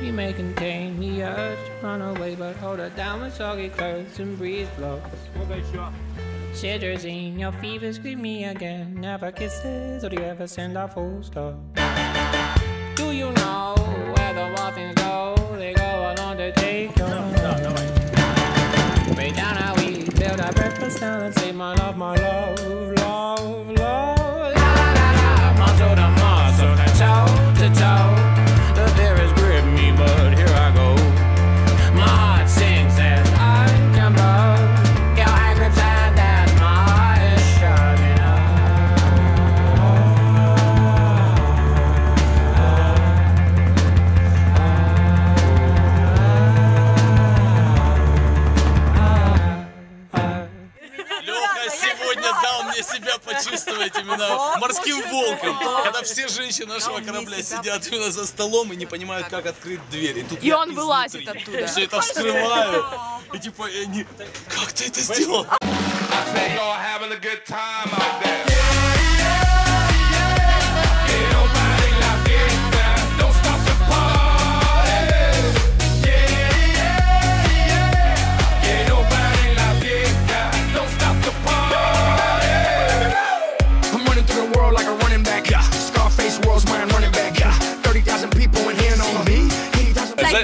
You may contain the urge to run away, but hold her down with soggy clothes and breeze blocks. Citrazine, your fever scream me again. Never kisses, or do you ever send a full stop? Do you know where the muffins go? They go along to take your break down how we build our breakfast down and say my love, love, love. La la la, muscle to muscle, toe to toe. The fear has gripped me, but here I go. My heart sings as I jump up. Your eye grips and that my heart is shutting Леха сегодня дал мне себя почувствовать именно морским волком, когда все женщины нашего корабля сидят именно за столом и не понимают, как открыть дверь. И он вылазит оттуда. Все это вскрываю. И типа, они, как ты это сделал?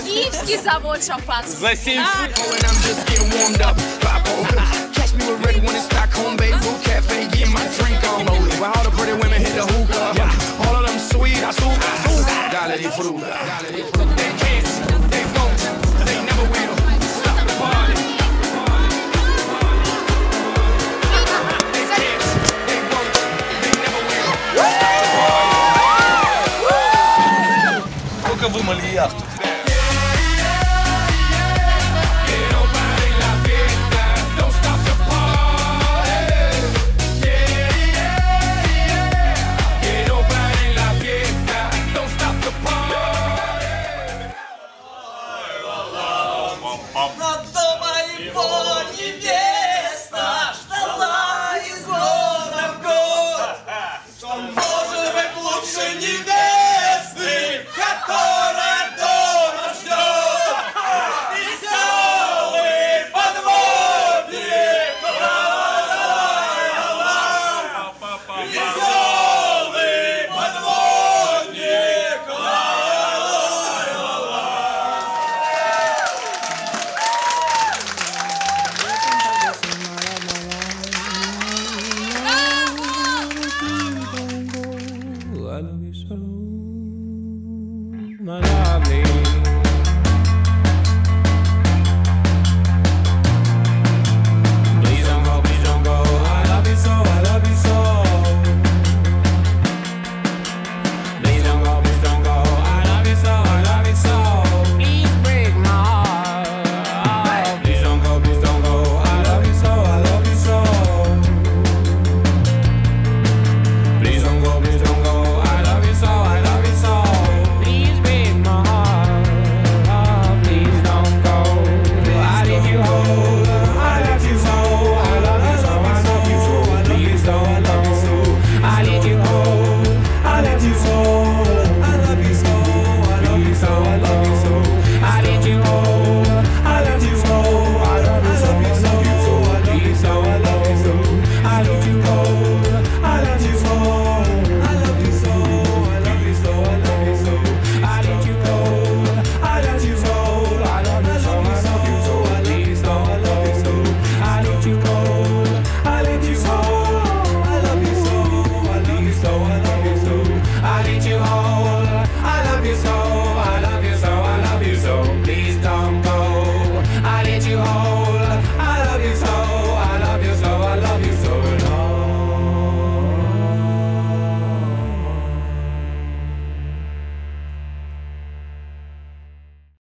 Киевский завод шампанского. За 7 Только вымыли яхту.